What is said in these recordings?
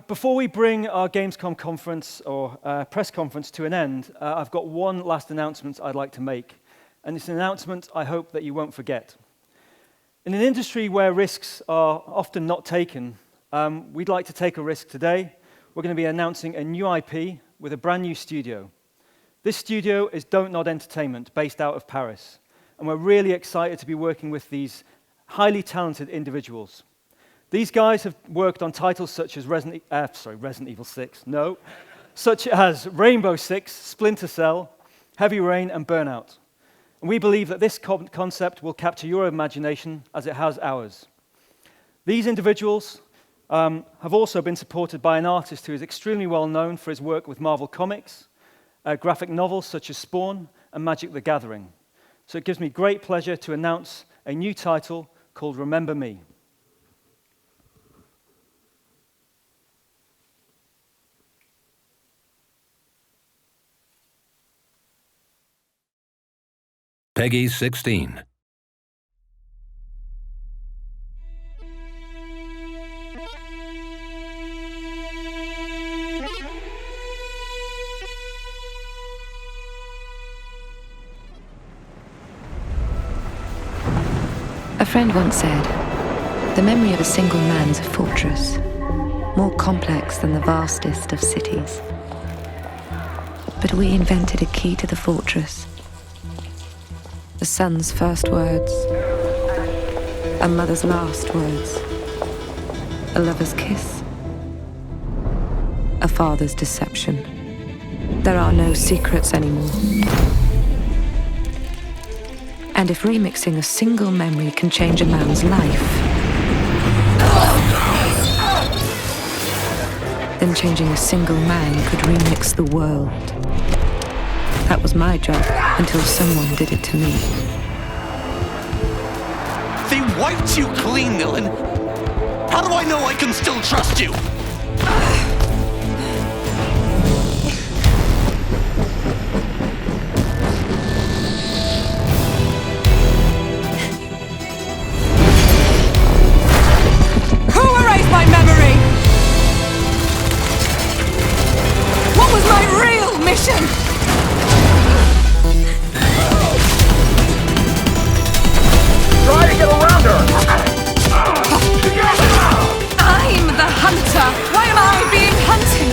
Before we bring our Gamescom conference or press conference to an end, I've got one last announcement I'd like to make. And it's an announcement I hope that you won't forget. In an industry where risks are often not taken, we'd like to take a risk today. We're going to be announcing a new IP with a brand new studio. This studio is Dontnod Entertainment, based out of Paris. And we're really excited to be working with these highly talented individuals. These guys have worked on titles such as Resident Evil 6, no, such as Rainbow Six, Splinter Cell, Heavy Rain, and Burnout. And we believe that this concept will capture your imagination as it has ours. These individuals have also been supported by an artist who is extremely well known for his work with Marvel Comics, graphic novels such as Spawn and Magic the Gathering. So it gives me great pleasure to announce a new title called Remember Me. Peggy 16. A friend once said, "The memory of a single man is a fortress, more complex than the vastest of cities." But we invented a key to the fortress. A son's first words, a mother's last words, a lover's kiss, a father's deception. There are no secrets anymore. And if remixing a single memory can change a man's life, then changing a single man could remix the world. That was my job until someone did it to me. They wiped you clean, Nilin. How do I know I can still trust you? Who erased my memory? What was my real mission? Try to get around her! I'm the hunter! Why am I being hunted?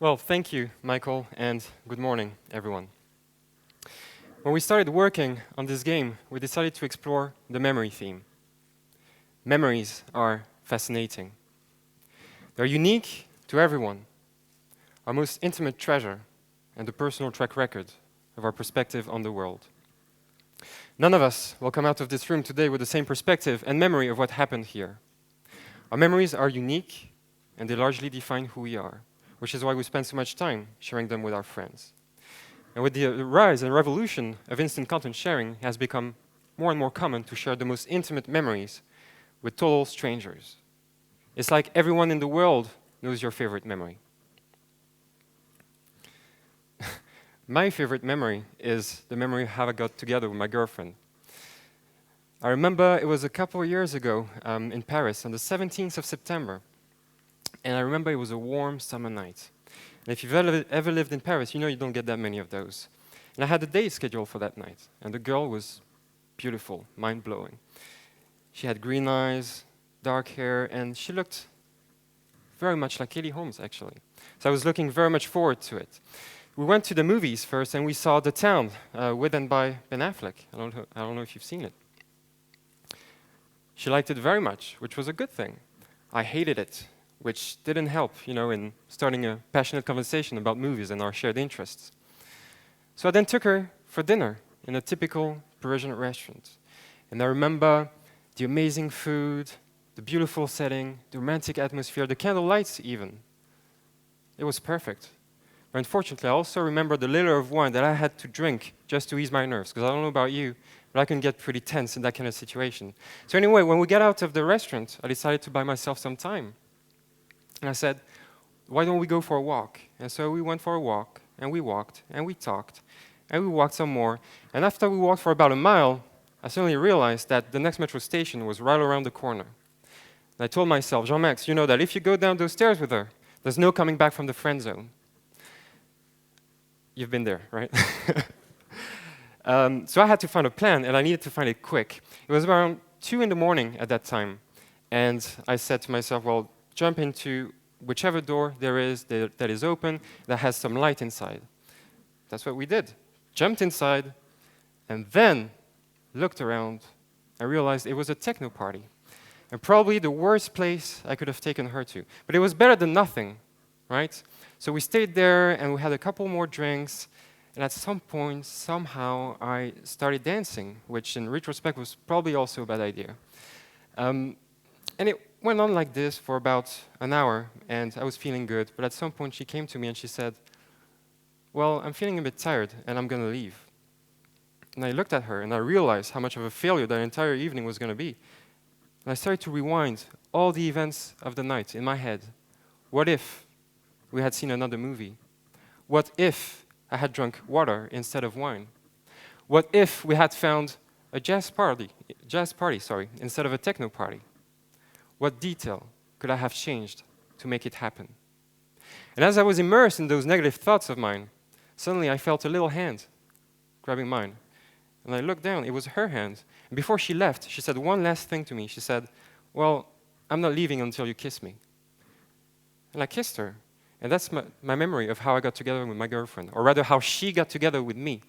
Well, thank you, Michael, and good morning, everyone. When we started working on this game, we decided to explore the memory theme. Memories are fascinating. They're unique to everyone, our most intimate treasure and the personal track record of our perspective on the world. None of us will come out of this room today with the same perspective and memory of what happened here. Our memories are unique, and they largely define who we are, which is why we spend so much time sharing them with our friends. And with the rise and revolution of instant content sharing, it has become more and more common to share the most intimate memories with total strangers. It's like everyone in the world knows your favorite memory. My favorite memory is the memory of how I got together with my girlfriend. I remember it was a couple of years ago in Paris on the 17th of September. And I remember it was a warm summer night. And if you've ever lived in Paris, you know you don't get that many of those. And I had a date scheduled for that night. And the girl was beautiful, mind-blowing. She had green eyes, dark hair, and she looked very much like Katie Holmes, actually. So I was looking very much forward to it. We went to the movies first, and we saw The Town, with and by Ben Affleck. I don't know if you've seen it. She liked it very much, which was a good thing. I hated it, which didn't help, in starting a passionate conversation about movies and our shared interests. So I then took her for dinner in a typical Parisian restaurant. And I remember the amazing food, the beautiful setting, the romantic atmosphere, the candle lights even. it was perfect. But unfortunately, I also remember the liter of wine that I had to drink just to ease my nerves, because I don't know about you, but I can get pretty tense in that kind of situation. So anyway, when we got out of the restaurant, I decided to buy myself some time. And I said, why don't we go for a walk? And so we went for a walk, and we walked, and we talked, and we walked some more. And after we walked for about a mile, I suddenly realized that the next metro station was right around the corner. And I told myself, Jean-Max, you know that if you go down those stairs with her, there's no coming back from the friend zone. You've been there, right? So I had to find a plan, and I needed to find it quick. It was around 2 in the morning at that time, and I said to myself, well, jump into whichever door there is that is open, that has some light inside. That's what we did. Jumped inside, and then looked around and realized it was a techno party, and probably the worst place I could have taken her to. But it was better than nothing, right? So we stayed there, and we had a couple more drinks, and at some point, somehow, I started dancing, which in retrospect was probably also a bad idea. And it went on like this for about an hour, and I was feeling good, but at some point she came to me and she said, well, I'm feeling a bit tired, and I'm going to leave. And I looked at her, and I realized how much of a failure that entire evening was going to be. And I started to rewind all the events of the night in my head. What if we had seen another movie? What if I had drunk water instead of wine? What if we had found a jazz party, instead of a techno party? What detail could I have changed to make it happen? And as I was immersed in those negative thoughts of mine, suddenly I felt a little hand grabbing mine. And I looked down, it was her hand. And before she left, she said one last thing to me. She said, well, I'm not leaving until you kiss me. And I kissed her. And that's my memory of how I got together with my girlfriend, or rather how she got together with me,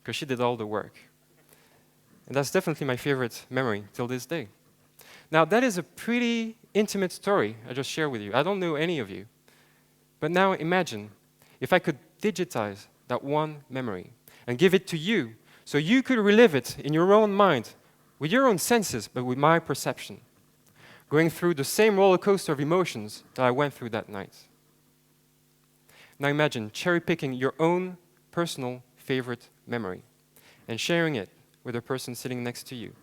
because she did all the work. And that's definitely my favorite memory till this day. Now, that is a pretty intimate story I just shared with you. I don't know any of you. But now imagine if I could digitize that one memory and give it to you so you could relive it in your own mind, with your own senses, but with my perception, going through the same roller coaster of emotions that I went through that night. Now imagine cherry-picking your own personal favorite memory and sharing it with a person sitting next to you.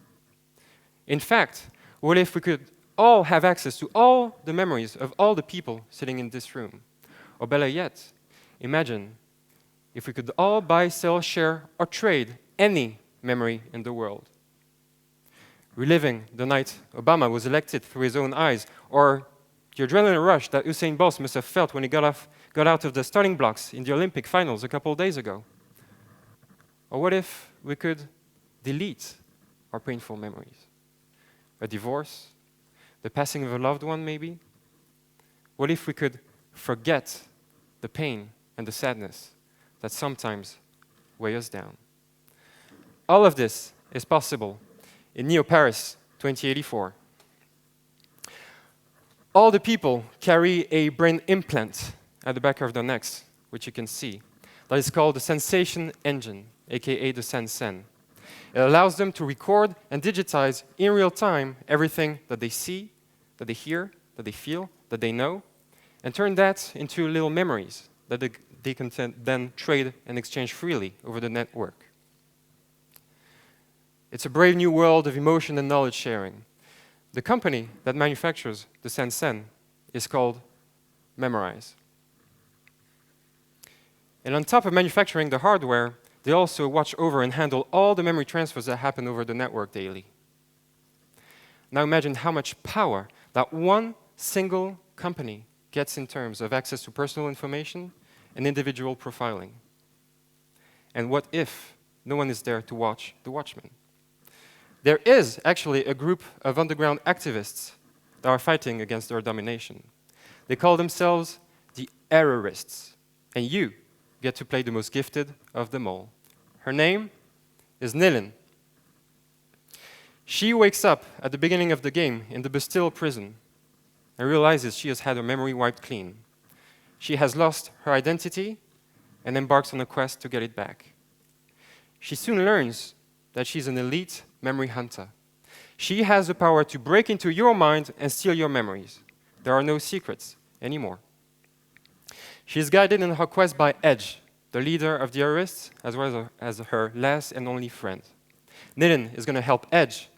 In fact, what if we could all have access to all the memories of all the people sitting in this room? Or better yet, imagine if we could all buy, sell, share, or trade any memory in the world. Reliving the night Obama was elected through his own eyes, or the adrenaline rush that Usain Bolt must have felt when he got out of the starting blocks in the Olympic finals a couple of days ago. Or what if we could delete our painful memories? A divorce, the passing of a loved one maybe? What if we could forget the pain and the sadness that sometimes weigh us down? All of this is possible in Neo Paris 2084. All the people carry a brain implant at the back of their necks, which you can see. That is called the sensation engine, aka the Sen-Sen. It allows them to record and digitize in real time everything that they see, that they hear, that they feel, that they know, and turn that into little memories that they can then trade and exchange freely over the network. It's a brave new world of emotion and knowledge sharing. The company that manufactures the Sen-Sen is called Memorize. And on top of manufacturing the hardware, they also watch over and handle all the memory transfers that happen over the network daily. Now imagine how much power that one single company gets in terms of access to personal information and individual profiling. And what if no one is there to watch the watchman? There is actually a group of underground activists that are fighting against their domination. They call themselves the Errorists, and you get to play the most gifted of them all. Her name is Nilin. She wakes up at the beginning of the game in the Bastille prison and realizes she has had her memory wiped clean. She has lost her identity and embarks on a quest to get it back. She soon learns that she's an elite memory hunter. She has the power to break into your mind and steal your memories. There are no secrets anymore. She is guided in her quest by Edge, the leader of the terrorists, as well as her last and only friend. Nilin is going to help Edge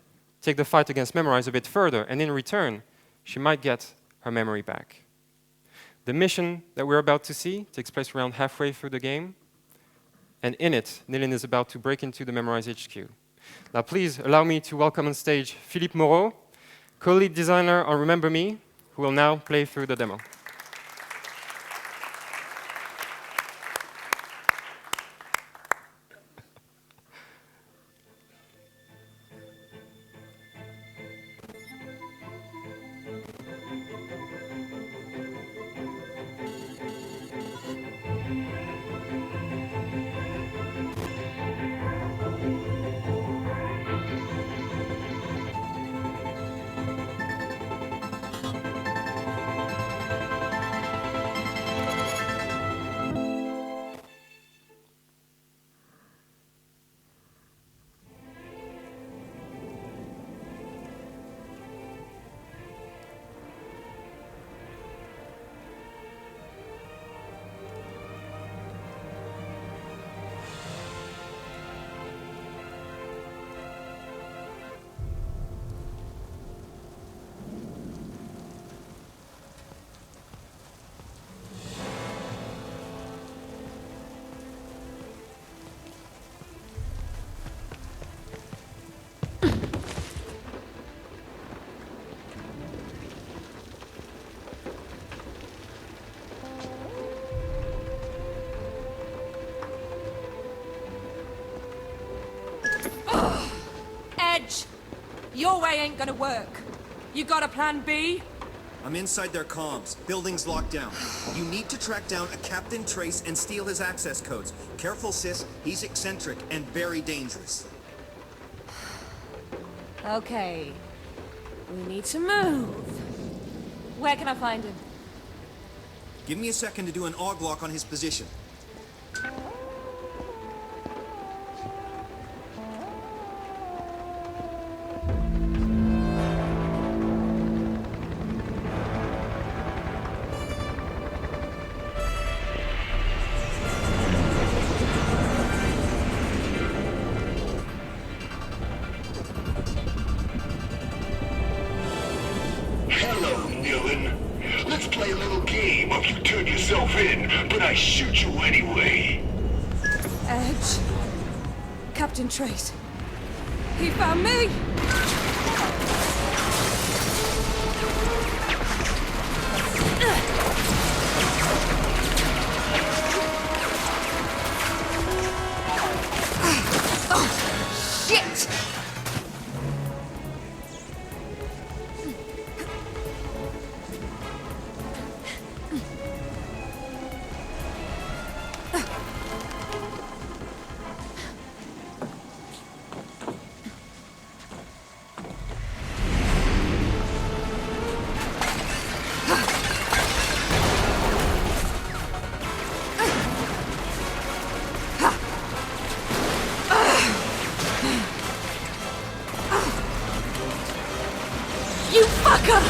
take the fight against Memorize a bit further, and in return, she might get her memory back. The mission that we're about to see takes place around halfway through the game, and in it, Nilin is about to break into the Memorize HQ. Now please allow me to welcome on stage Philippe Moreau, co-lead designer on Remember Me, who will now play through the demo. Edge! Your way ain't gonna work. You got a plan B? I'm inside their comms. Building's locked down. You need to track down a Captain Trace and steal his access codes. Careful, sis. He's eccentric and very dangerous. Okay. We need to move. Where can I find him? Give me a second to do an AUG lock on his position. Hello, Nilin. Let's play a little game of you turn yourself in, but I shoot you anyway. Edge. Captain Trace. He found me! Oh, shit! You fucker!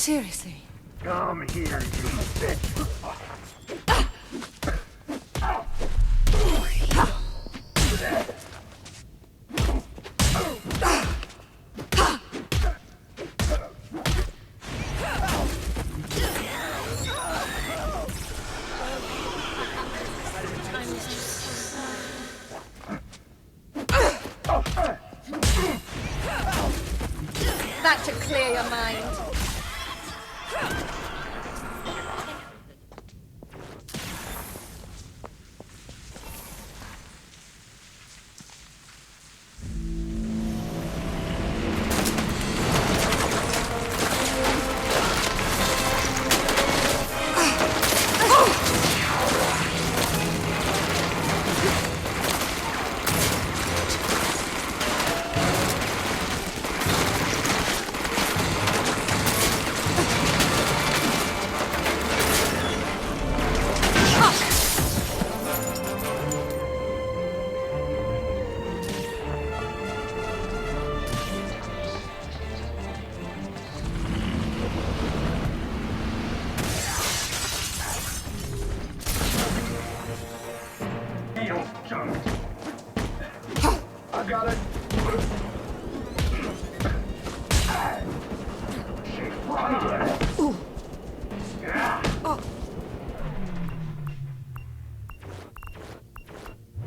Seriously? Come here, you bitch. That should clear your mind. I got it.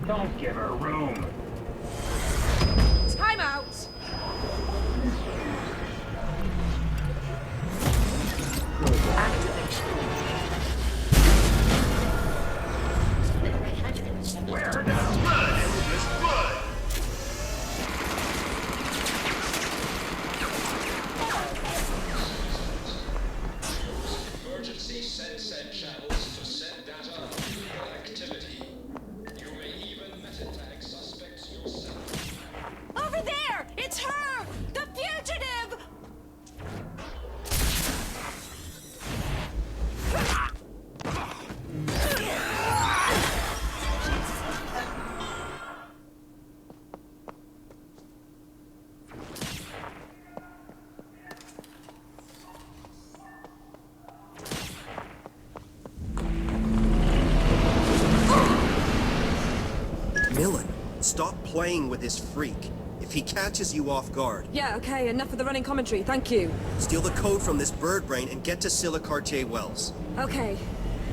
Don't give her room. Time out! Wear her down. Blood, Miss Blood. Emergency send channels to send data on illegal activity. You may even meta-tag suspects yourself. Over there! It's her! The fugitive! Nilin, stop playing with this freak. If he catches you off guard, Yeah, okay, enough of the running commentary, thank you. steal the code from this bird brain and get to Silicartier Wells. Okay,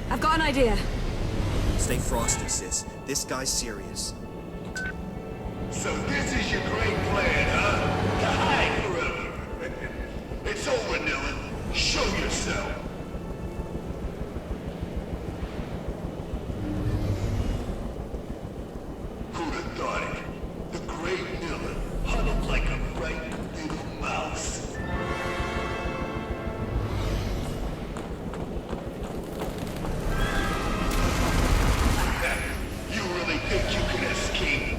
I've got an idea. Stay frosty, sis. This guy's serious. So this is your great plan, huh? To hide forever. It's over, Nilin. Show yourself. Who'd have thought it? The great Nilin, huddled like a frightened little mouse. You really think you can escape?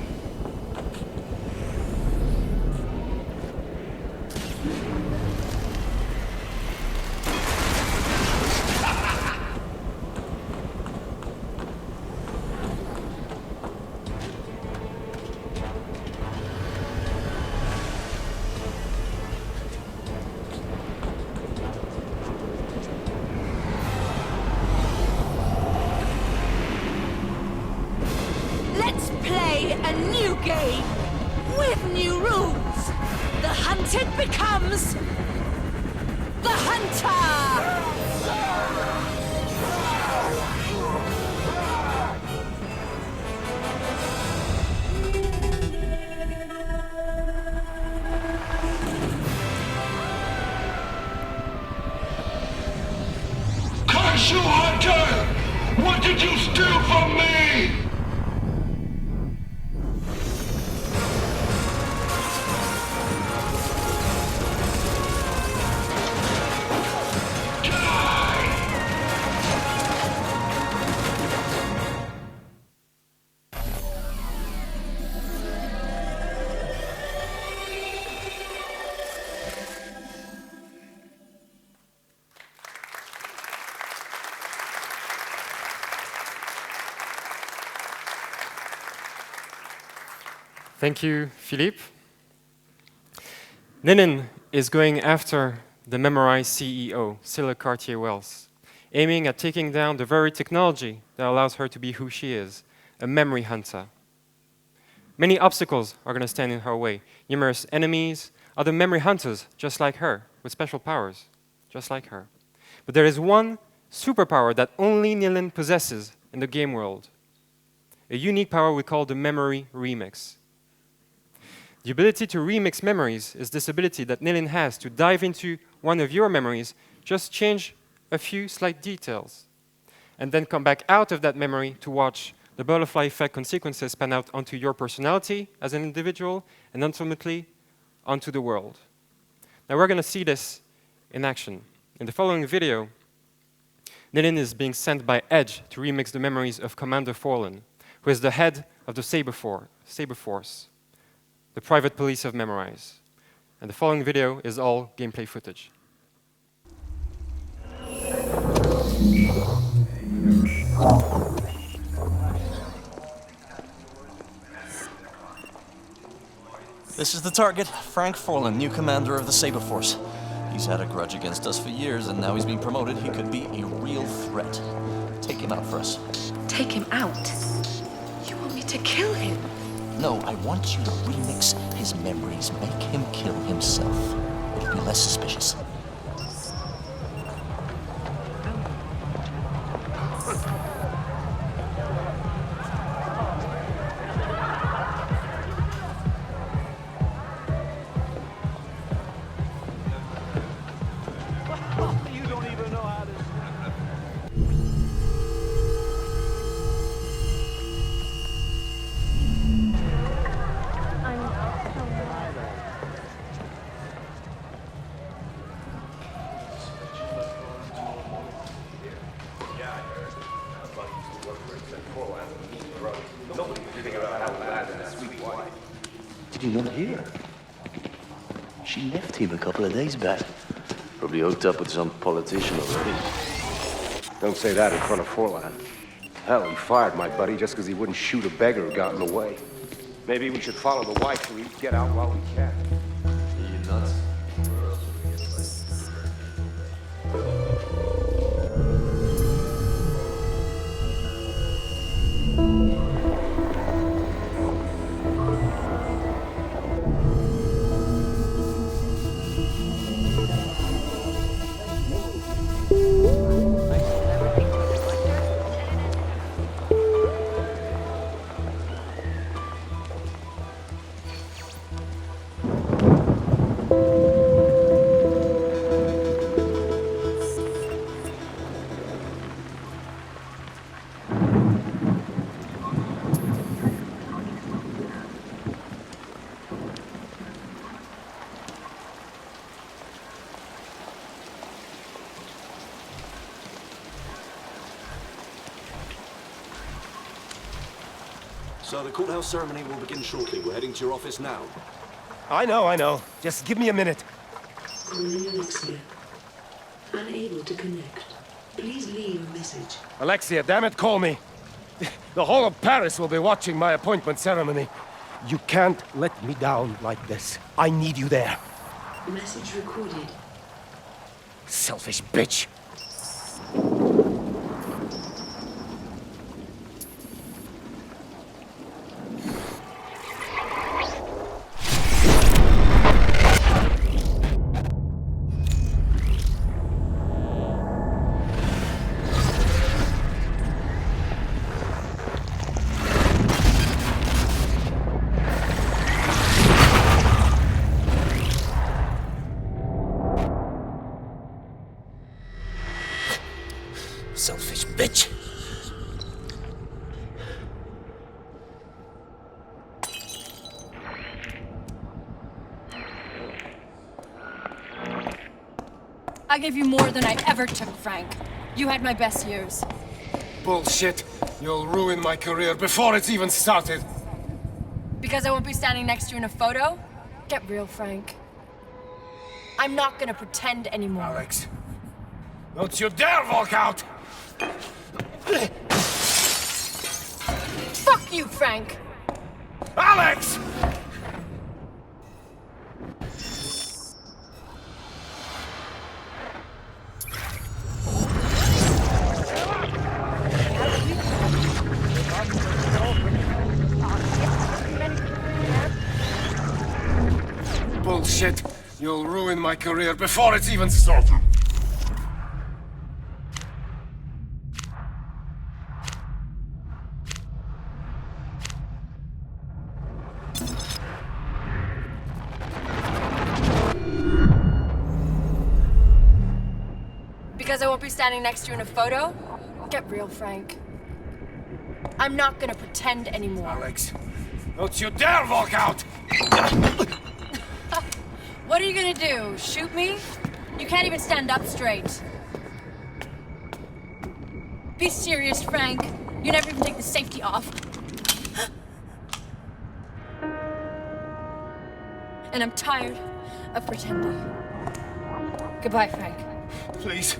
Let's play a new game with new rules. The hunted becomes the hunter. Curse you, Hunter! What did you steal from me? Thank you, Philippe. Nilin is going after the Memorize CEO, Scylla Cartier-Wells, aiming at taking down the very technology that allows her to be who she is, a memory hunter. Many obstacles are going to stand in her way. Numerous enemies, other memory hunters just like her, with special powers, just like her. But there is one superpower that only Nilin possesses in the game world. A unique power we call the Memory Remix. The ability to remix memories is this ability that Nilin has to dive into one of your memories, just change a few slight details, and then come back out of that memory to watch the butterfly effect consequences span out onto your personality as an individual and ultimately onto the world. Now we're going to see this in action. In the following video, Nilin is being sent by Edge to remix the memories of Commander Forlin, who is the head of the Saber Force, the private police of Memorize. And the following video is all gameplay footage. This is the target, Frank Forlin, new commander of the Saber Force. He's had a grudge against us for years, and now he's been promoted. He could be a real threat. Take him out for us. Take him out? You want me to kill him? No, I want you to remix his memories. Make him kill himself. It'll be less suspicious. Did you not hear? She left him a couple of days back. Probably hooked up with some politician already. Don't say that in front of Forlan. Hell, he fired my buddy just because he wouldn't shoot a beggar who got in the way. Maybe we should follow the wife so we get out while we can. Are you nuts? So the courthouse ceremony will begin shortly. We're heading to your office now. I know. Just give me a minute. Calling Alexia. Unable to connect. Please leave a message. Alexia, damn it, call me. The whole of Paris will be watching my appointment ceremony. You can't let me down like this. I need you there. Message recorded. Selfish bitch. Selfish bitch. I gave you more than I ever took, Frank. You had my best years. Bullshit. You'll ruin my career before it's even started. Because I won't be standing next to you in a photo? Get real, Frank. I'm not gonna pretend anymore. Alex, don't you dare walk out! Fuck you, Frank! Alex! Bullshit! You'll ruin my career before it's even started. Because I won't be standing next to you in a photo? Get real, Frank. I'm not gonna pretend anymore. Alex, don't you dare walk out! What are you gonna do? Shoot me? You can't even stand up straight. Be serious, Frank. You never even take the safety off. And I'm tired of pretending. Goodbye, Frank. Please.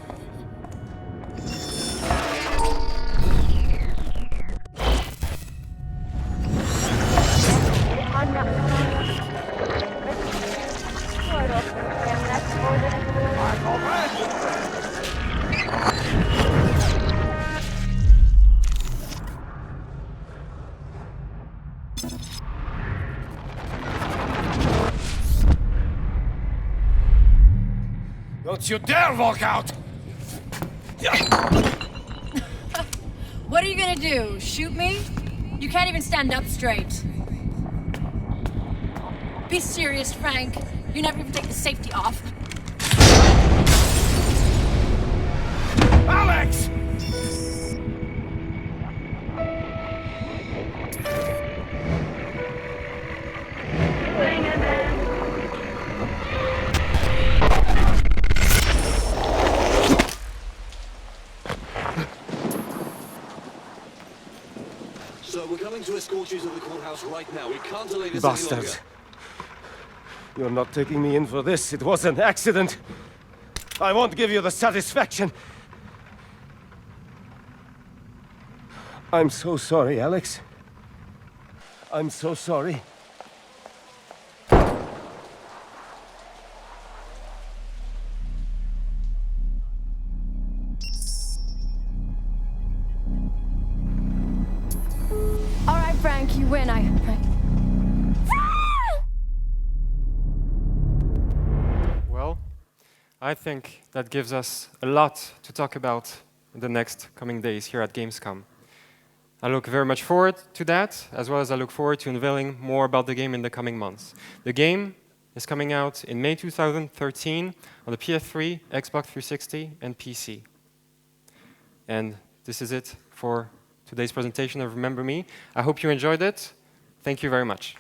Don't you dare walk out! What are you gonna do? Shoot me? You can't even stand up straight. Be serious, Frank. You never even take the safety off. Alex! So we're coming to escort you to the courthouse right now. We can't delay this any longer. Bastards. You're not taking me in for this. It was an accident. I won't give you the satisfaction. I'm so sorry, Alex. I'm so sorry. All right, Frank, you win. Well, I think that gives us a lot to talk about in the next coming days here at Gamescom. I look very much forward to that, as well as I look forward to unveiling more about the game in the coming months. The game is coming out in May 2013 on the PS3, Xbox 360, and PC. And this is it for today's presentation of Remember Me. I hope you enjoyed it. Thank you very much.